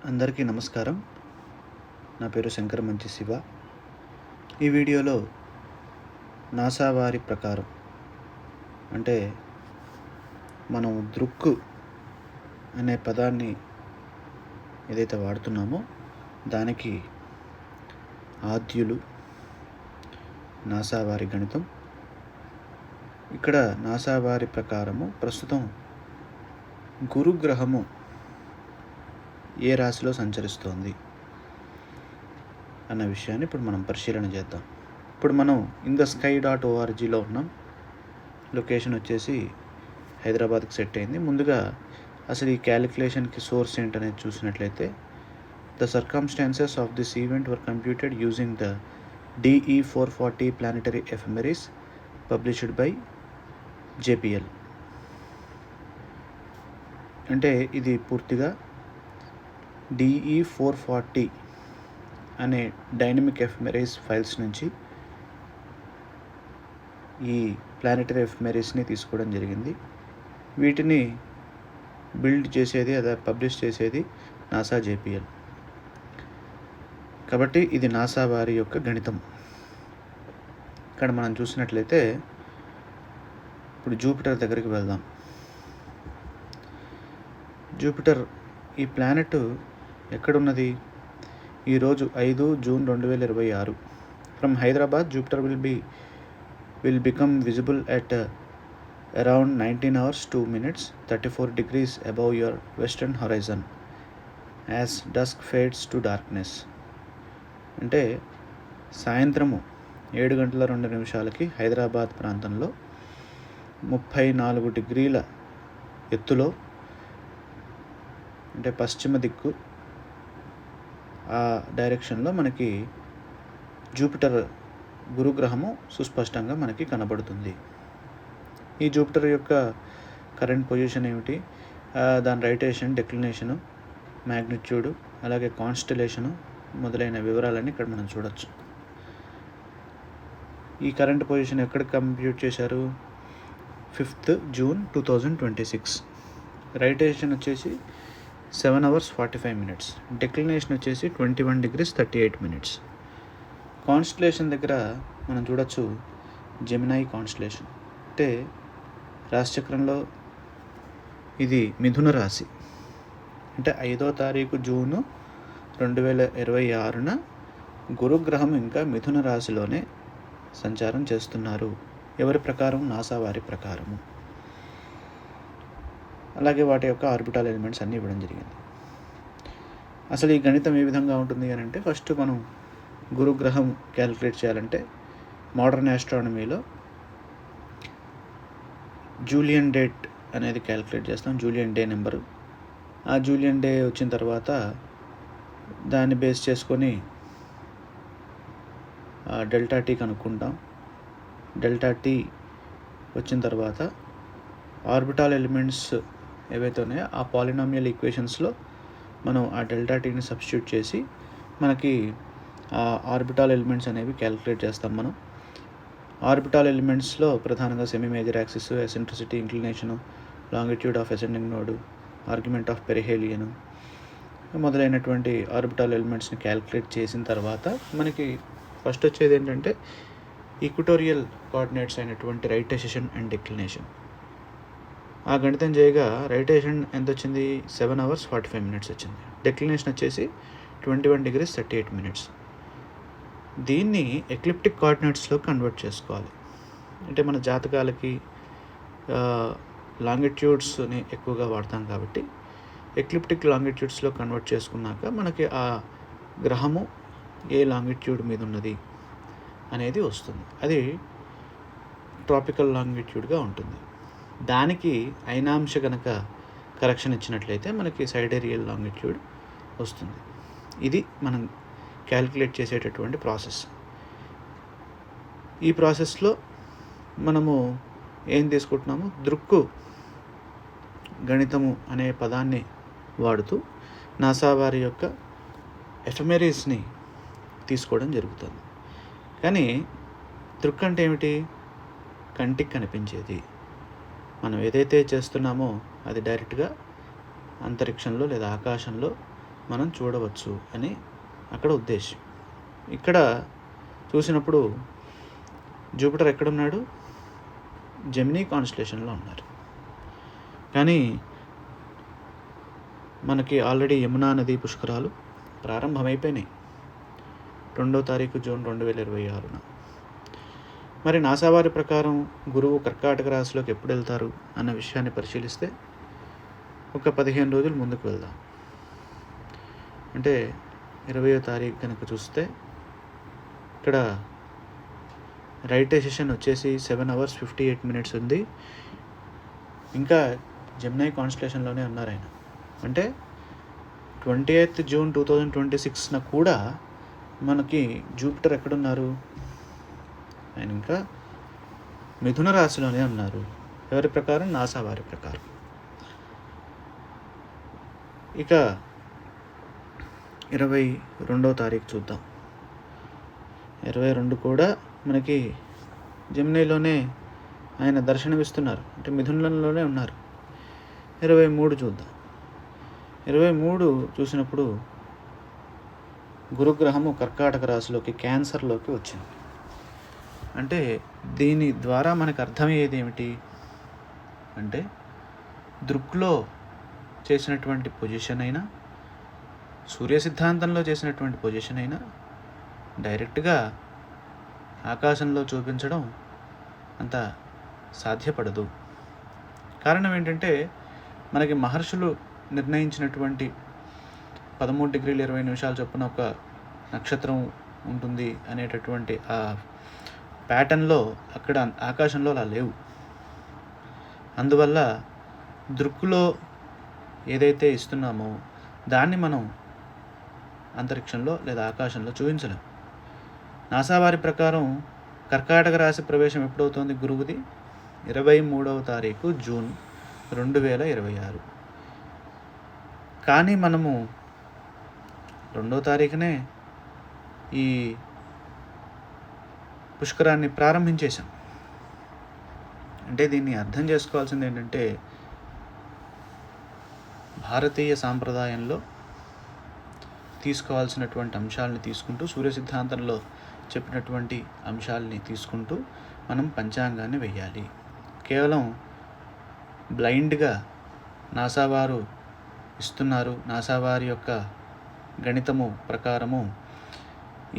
అందరికీ నమస్కారం. నా పేరు శంకరమంచి శివ. ఈ వీడియోలో నాసా వారి ప్రకారం అంటే మనం దృక్ అనే పదాన్ని ఏదైతే వాడుతున్నామో దానికి ఆద్యులు, నాసా వారి గణితం. ఇక్కడ నాసా వారి ప్రకారము ప్రస్తుతం గురుగ్రహము ఏ రాశిలో సంచరిస్తోంది అన్న విషయాన్ని ఇప్పుడు మనం పరిశీలన చేద్దాం. ఇప్పుడు మనం InTheSky.orgలో ఉన్నాం. లొకేషన్ వచ్చేసి హైదరాబాద్కి సెట్ అయింది. ముందుగా అసలు ఈ క్యాలిక్యులేషన్కి సోర్స్ ఏంటనేది చూసినట్లయితే the circumstances of this event were computed using the DE 440 planetary ephemeris published by JPL. అంటే ఇది పూర్తిగా DE 440 అనే డైనమిక్ ఎఫెమెరిస్ ఫైల్స్ నుంచి ఈ ప్లానెటరీ ఎఫెమెరిస్ని తీసుకోవడం జరిగింది. వీటిని బిల్డ్ చేసేది అదే పబ్లిష్ చేసేది నాసా JPL. కాబట్టి ఇది నాసా వారి యొక్క గణితం. ఇక్కడ మనం చూసినట్లయితే ఇప్పుడు జూపిటర్ దగ్గరికి వెళ్దాం. జూపిటర్ ఈ ప్లానెట్ ఎక్కడున్నది? ఈరోజు 5 June 2026 from Hyderabad Jupiter will become visible at around 19 hours 2 minutes 34 degrees above your western horizon as dusk fades to darkness. అంటే సాయంత్రము 7 గంటల 2 నిమిషాలకి హైదరాబాద్ ప్రాంతంలో 34 డిగ్రీల ఎత్తులో అంటే పశ్చిమ దిక్కు ఆ డైరెక్షన్లో మనకి జూపిటర్ గురుగ్రహము సుస్పష్టంగా మనకి కనబడుతుంది. ఈ జూపిటర్ యొక్క కరెంట్ పొజిషన్ ఏమిటి, దాని రొటేషన్, డిక్లినేషను, మ్యాగ్నిట్యూడు, అలాగే కాన్స్టలేషను మొదలైన వివరాలన్నీ ఇక్కడ మనం చూడొచ్చు. ఈ కరెంట్ పొజిషన్ ఎక్కడ కంప్యూట్ చేశారు? 5th June 2026. రొటేషన్ వచ్చేసి 7 hours 45 minutes. డిక్లినేషన్ వచ్చేసి 21 degrees 38 minutes. కాన్స్టలేషన్ దగ్గర మనం చూడొచ్చు జెమినై కాన్స్టలేషన్. అంటే రాశిచక్రంలో ఇది మిథున రాశి. అంటే 5వ తారీఖు జూను 2026 గురుగ్రహం ఇంకా మిథున రాశిలోనే సంచారం చేస్తున్నారు. ఎవరి ప్రకారం? నాసా వారి ప్రకారము. అలాగే వాటి యొక్క ఆర్బిటాల్ ఎలిమెంట్స్ అన్నీ ఇవ్వడం జరిగింది. అసలు ఈ గణితం ఏ విధంగా ఉంటుంది అని అంటే ఫస్ట్ మనం గురుగ్రహం క్యాలిక్యులేట్ చేయాలంటే మోడర్న్ ఆస్ట్రానమీలో జూలియన్ డేట్ అనేది క్యాలిక్యులేట్ చేస్తాం. Julian day number. ఆ జూలియన్ డే వచ్చిన తర్వాత దాన్ని బేస్ చేసుకొని డెల్టా టీ కనుక్కుంటాం. డెల్టా టీ వచ్చిన తర్వాత ఆర్బిటాల్ ఎలిమెంట్స్ ఏవైతే ఉన్నాయో ఆ పాలినామియల్ ఈక్వేషన్స్లో మనం ఆ డెల్టా టీని సబ్స్టిట్యూట్ చేసి మనకి ఆ ఆర్బిటాల్ ఎలిమెంట్స్ అనేవి క్యాలిక్యులేట్ చేస్తాం మనం. ఆర్బిటాల్ ఎలిమెంట్స్లో ప్రధానంగా semi major axis, eccentricity, inclination, longitude of ascending node, argument of perihelion మొదలైనటువంటి ఆర్బిటాల్ ఎలిమెంట్స్ని క్యాలిక్యులేట్ చేసిన తర్వాత మనకి ఫస్ట్ వచ్చేది ఏంటంటే ఈక్వటోరియల్ కోఆర్డినేట్స్ అయినటువంటి రొటేషన్ అండ్ డిక్లినేషన్. ఆ గణితం చేయగా రొటేషన్ ఎంత వచ్చింది? 7 hours 45 minutes వచ్చింది. డిక్లినేషన్ వచ్చేసి 21 degrees 38 minutes. దీన్ని ఎక్లిప్టిక్ కోఆర్డినేట్స్లో కన్వర్ట్ చేసుకోవాలి. అంటే మన జాతకాలకి లాంగిట్యూడ్స్ని ఎక్కువగా వాడతాం కాబట్టి ఎక్లిప్టిక్ లాంగిట్యూడ్స్లో కన్వర్ట్ చేసుకున్నాక మనకి ఆ గ్రహము ఏ లాంగిట్యూడ్ మీద ఉన్నది అనేది వస్తుంది. అది ట్రాపికల్ లాంగిట్యూడ్గా ఉంటుంది. దానికి అయినాంశ కనుక కరెక్షన్ ఇచ్చినట్లయితే మనకి సైడేరియల్ లాంగిట్యూడ్ వస్తుంది. ఇది మనం క్యాలిక్యులేట్ చేసేటటువంటి ప్రాసెస్. ఈ ప్రాసెస్లో మనము ఏం తీసుకుంటున్నాము? దృక్కు గణితము అనే పదాన్ని వాడుతూ నాసా వారి యొక్క ఎఫెమెరీస్ని తీసుకోవడం జరుగుతుంది. కానీ దృక్ అంటే ఏమిటి? కంటికి కనిపించేది. మనం ఏదైతే చేస్తున్నామో అది డైరెక్ట్గా అంతరిక్షంలో లేదా ఆకాశంలో మనం చూడవచ్చు అని అక్కడ ఉద్దేశం. ఇక్కడ చూసినప్పుడు జూపిటర్ ఎక్కడున్నాడు? జెమినీ కాన్స్టలేషన్లో ఉన్నారు. కానీ మనకి ఆల్రెడీ యమునా నది పుష్కరాలు ప్రారంభమైపోయినాయి 2వ తారీఖు జూన్ 2026. మరి నాసా వారి ప్రకారం గురువు కర్కాటక రాశిలోకి ఎప్పుడు వెళ్తారు అన్న విషయాన్ని పరిశీలిస్తే ఒక 15 రోజులు ముందుకు వెళ్దాం. అంటే 20వ తారీఖు కనుక చూస్తే ఇక్కడ రైట్ డెసిషన్ వచ్చేసి 7 hours 58 minutes ఉంది. ఇంకా జెమినీ కాన్స్టలేషన్లోనే ఉన్నారు ఆయన. అంటే 28th June 2026 కూడా మనకి జూపిటర్ ఎక్కడున్నారు? ఆయన ఇంకా మిథున రాశిలోనే ఉన్నారు. ఎవరి ప్రకారం? నాసా వారి ప్రకారం. ఇక 22వ తారీఖు చూద్దాం. 22 కూడా మనకి జెమినీలోనే ఆయన దర్శనమిస్తున్నారు, అంటే మిథునంలోనే ఉన్నారు. 23 చూద్దాం. 23 చూసినప్పుడు గురుగ్రహము కర్కాటక రాశిలోకి, క్యాన్సర్లోకి వచ్చింది. అంటే దీని ద్వారా మనకు అర్థమయ్యేది ఏమిటి అంటే, దృక్లో చేసినటువంటి పొజిషన్ అయినా, సూర్య సిద్ధాంతంలో చేసినటువంటి పొజిషన్ అయినా డైరెక్ట్గా ఆకాశంలో చూపించడం అంత సాధ్యపడదు. కారణం ఏంటంటే, మనకి మహర్షులు నిర్ణయించినటువంటి 13 degrees 20 నిమిషాలు చొప్పున ఒక నక్షత్రం ఉంటుంది అనేటటువంటి ఆ ప్యాటర్న్లో అక్కడ ఆకాశంలో అలా లేవు. అందువల్ల దృక్కులో ఏదైతే ఇస్తున్నామో దాన్ని మనం అంతరిక్షంలో లేదా ఆకాశంలో చూపించలేం. నాసా వారి ప్రకారం కర్కాటక రాశి ప్రవేశం ఎప్పుడవుతోంది గురువుది? 23వ తారీఖు జూన్ 2026. కానీ మనము 2వ తారీఖునే ఈ పుష్కరాన్ని ప్రారంభించేశాం. అంటే దీన్ని అర్థం చేసుకోవాల్సింది ఏంటంటే, భారతీయ సాంప్రదాయంలో తీసుకోవాల్సినటువంటి అంశాలని తీసుకుంటూ, సూర్య సిద్ధాంతంలో చెప్పినటువంటి అంశాలని తీసుకుంటూ మనం పంచాంగాన్ని వెయ్యాలి. కేవలం బ్లైండ్గా నాసా వారు ఇస్తున్నారు, నాసా వారి యొక్క గణితము ప్రకారము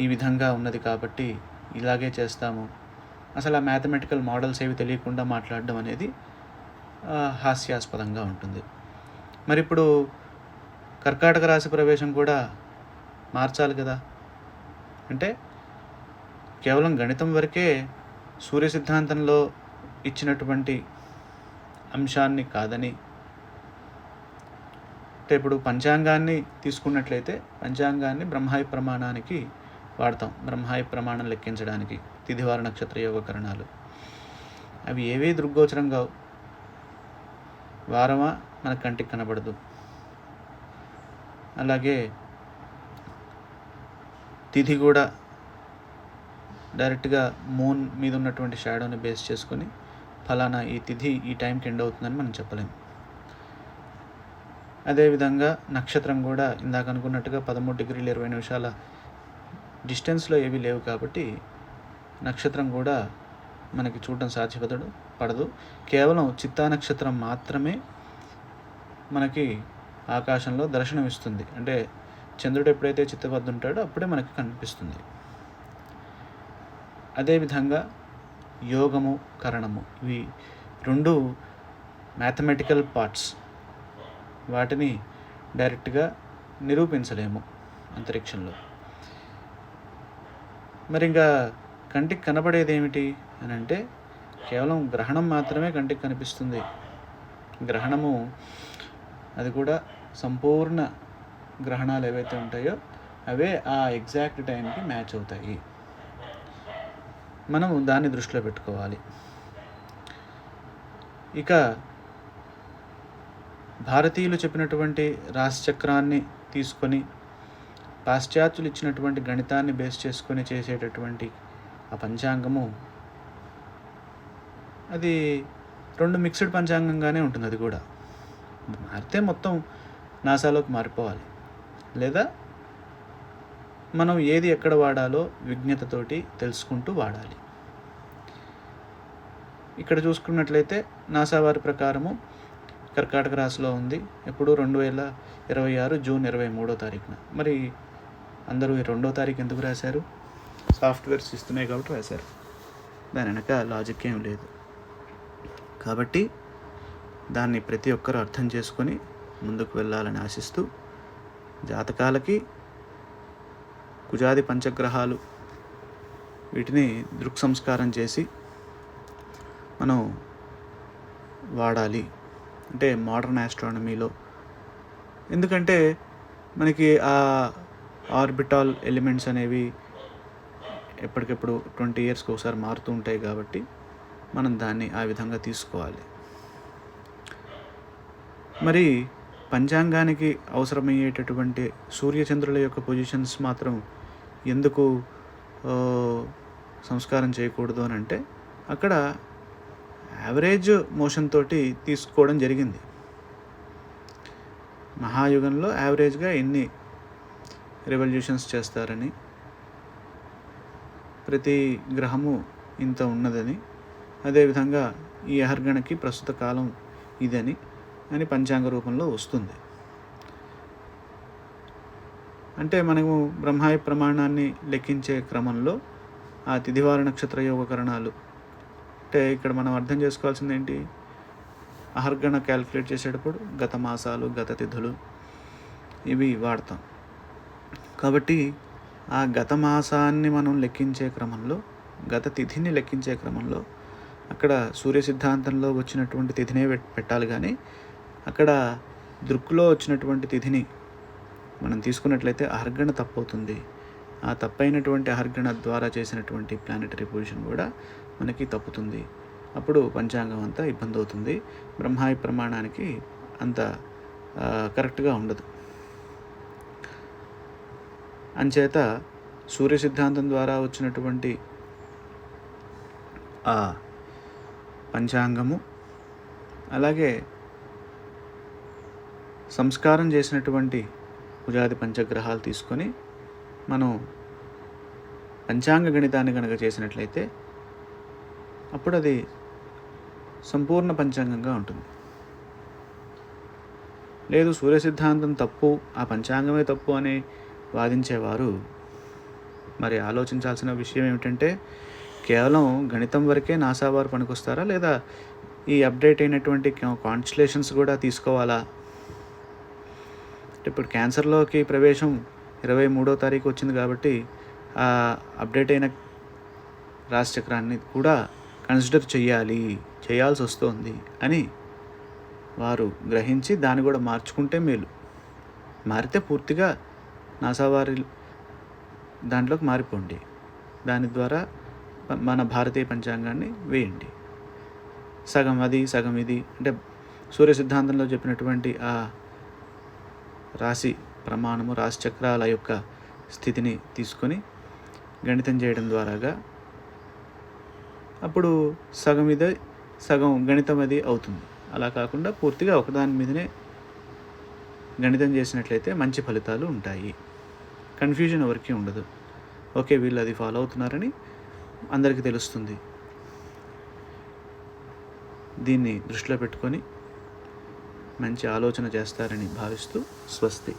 ఈ విధంగా ఉన్నది కాబట్టి ఇలాగే చేస్తాము, అసలు ఆ మ్యాథమెటికల్ మోడల్స్ ఏవి తెలియకుండా మాట్లాడడం అనేది హాస్యాస్పదంగా ఉంటుంది. మరి ఇప్పుడు కర్కాటక రాశి ప్రవేశం కూడా మార్చాలి కదా. అంటే కేవలం గణితం వరకే సూర్య సిద్ధాంతంలో ఇచ్చినటువంటి అంశాన్ని కాదని, అంటే ఇప్పుడు పంచాంగాన్ని తీసుకున్నట్లయితే పంచాంగాన్ని బ్రహ్మాయి ప్రమాణానికి వాడతాం. బ్రహ్మాయి ప్రమాణం లెక్కించడానికి తిథివార నక్షత్ర యోగకరణాలు అవి ఏవీ దృగ్గోచరం కావు. వారమా మన కంటికి కనబడదు. అలాగే తిథి కూడా డైరెక్ట్గా మూన్ మీద ఉన్నటువంటి షాడోని బేస్ చేసుకొని ఫలానా ఈ తిథి ఈ టైంకి ఎండ్ అవుతుందని మనం చెప్పలేము. అదేవిధంగా నక్షత్రం కూడా ఇందాక అనుకున్నట్టుగా 13 degrees 20 నిమిషాల డిస్టెన్స్లో ఏవి లేవు కాబట్టి నక్షత్రం కూడా మనకి చూడడం సాధ్యపడదు. కేవలం చిత్తా నక్షత్రం మాత్రమే మనకి ఆకాశంలో దర్శనమిస్తుంది. అంటే చంద్రుడు ఎప్పుడైతే చిత్తబద్దు ఉంటాడో అప్పుడే మనకి కనిపిస్తుంది. అదేవిధంగా యోగము, కరణము ఇవి రెండు మ్యాథమెటికల్ పార్ట్స్. వాటిని డైరెక్ట్గా నిరూపించలేము అంతరిక్షంలో. మరి ఇంకా కంటికి కనబడేది ఏమిటి అని అంటే, కేవలం గ్రహణం మాత్రమే కంటికి కనిపిస్తుంది. గ్రహణము అది కూడా సంపూర్ణ గ్రహణాలు ఏవైతే ఉంటాయో అవే ఆ ఎగ్జాక్ట్ టైంకి మ్యాచ్ అవుతాయి. మనము దాన్ని దృష్టిలో పెట్టుకోవాలి. ఇక భారతీయులు చెప్పినటువంటి రాశిచక్రాన్ని తీసుకొని పాశ్చాత్యులు ఇచ్చినటువంటి గణితాన్ని బేస్ చేసుకొని చేసేటటువంటి ఆ పంచాంగము అది రెండు మిక్స్డ్ పంచాంగంగానే ఉంటుంది. అది కూడా మారితే మొత్తం నాసాలోకి మారిపోవాలి. లేదా మనం ఏది ఎక్కడ వాడాలో విజ్ఞతతోటి తెలుసుకుంటూ వాడాలి. ఇక్కడ చూసుకున్నట్లయితే నాసా వారి ప్రకారము కర్కాటక రాశిలో ఉంది. ఎప్పుడు 2026 జూన్ 23వ తారీఖున. మరి అందరూ ఈ 2వ తారీఖు ఎందుకు రాశారు? సాఫ్ట్వేర్స్ ఇస్తున్నాయి కాబట్టి రాశారు. దాని వెనక లాజిక్ ఏం లేదు. కాబట్టి దాన్ని ప్రతి ఒక్కరూ అర్థం చేసుకొని ముందుకు వెళ్ళాలని ఆశిస్తూ, జాతకాలకి కుజాది పంచగ్రహాలు వీటిని దృక్ సంస్కారం చేసి మనం వాడాలి. అంటే మోడర్న్ ఆస్ట్రానమీలో, ఎందుకంటే మనకి ఆ ఆర్బిటాల్ ఎలిమెంట్స్ అనేవి ఎప్పటికెప్పుడు 20 ఇయర్స్కి ఒకసారి మారుతూ ఉంటాయి కాబట్టి మనం దాన్ని ఆ విధంగా తీసుకోవాలి. మరి పంచాంగానికి అవసరమయ్యేటటువంటి సూర్యచంద్రుల యొక్క పొజిషన్స్ మాత్రం ఎందుకు సంస్కారం చేయకూడదు అని అంటే, అక్కడ యావరేజ్ మోషన్ తోటి తీసుకోవడం జరిగింది. మహాయుగంలో యావరేజ్గా ఎన్ని రెవల్యూషన్స్ చేస్తారని, ప్రతి గ్రహము ఇంత ఉన్నదని, అదేవిధంగా ఈ అహర్గణకి ప్రస్తుత కాలం ఇదని అని పంచాంగ రూపంలో వస్తుంది. అంటే మనము బ్రహ్మాయి ప్రమాణాన్ని లెక్కించే క్రమంలో ఆ తిథివార నక్షత్ర యోగకరణాలు, అంటే ఇక్కడ మనం అర్థం చేసుకోవాల్సింది ఏంటి? అహర్గణ క్యాలిక్యులేట్ చేసేటప్పుడు గత మాసాలు, గత తిథులు ఇవి వాడతాం. కాబట్టి ఆ గత మాసాన్ని మనం లెక్కించే క్రమంలో, గత తిథిని లెక్కించే క్రమంలో అక్కడ సూర్య సిద్ధాంతంలో వచ్చినటువంటి తిథినే పెట్టాలి. కానీ అక్కడ దృక్కులో వచ్చినటువంటి తిథిని మనం తీసుకున్నట్లయితే అహర్గణ తప్పవుతుంది. ఆ తప్పైనటువంటి అహర్గణ ద్వారా చేసినటువంటి ప్లానెటరీ పొజిషన్ కూడా మనకి తప్పుతుంది. అప్పుడు పంచాంగం అంతా ఇబ్బంది అవుతుంది. బ్రహ్మాయి ప్రమాణానికి అంత కరెక్ట్గా ఉండదు. అంచేత సూర్య సిద్ధాంతం ద్వారా వచ్చినటువంటి ఆ పంచాంగము, అలాగే సంస్కారం చేసినటువంటి కుజాది పంచగ్రహాలు తీసుకొని మనం పంచాంగ గణితాన్ని కనుక చేసినట్లయితే అప్పుడు అది సంపూర్ణ పంచాంగంగా ఉంటుంది. లేదు సూర్య సిద్ధాంతం తప్పు, ఆ పంచాంగమే తప్పు అని వాదించేవారు మరి ఆలోచించాల్సిన విషయం ఏమిటంటే, కేవలం గణితం వరకే నాసా వారు పనికొస్తారా, లేదా ఈ అప్డేట్ అయినటువంటి కాన్స్టలేషన్స్ కూడా తీసుకోవాలా? ఇప్పుడు క్యాన్సర్లోకి ప్రవేశం 23వ తారీఖు వచ్చింది కాబట్టి ఆ అప్డేట్ అయిన రాశిచక్రాన్ని కూడా కన్సిడర్ చేయాల్సి వస్తుంది అని వారు గ్రహించి దాన్ని కూడా మార్చుకుంటే మేలు. మారితే పూర్తిగా నాసా వారి దాంట్లోకి మారిపోండి. దాని ద్వారా మన భారతీయ పంచాంగాన్ని వేయండి. సగం అది సగం ఇది, అంటే సూర్య సిద్ధాంతంలో చెప్పినటువంటి ఆ రాశి ప్రమాణము, రాశి చక్రాల యొక్క స్థితిని తీసుకొని గణితం చేయడం ద్వారాగా అప్పుడు సగం ఇది సగం గణితం అది అవుతుంది. అలా కాకుండా పూర్తిగా ఒకదాని మీదనే గణితం చేసినట్లయితే మంచి ఫలితాలు ఉంటాయి. కన్ఫ్యూజన్ ఎవరికీ ఉండదు. ఓకే, వీళ్ళు అది ఫాలో అవుతున్నారని అందరికీ తెలుస్తుంది. దీన్ని దృష్టిలో పెట్టుకొని మంచి ఆలోచన చేస్తారని భావిస్తూ స్వస్తి.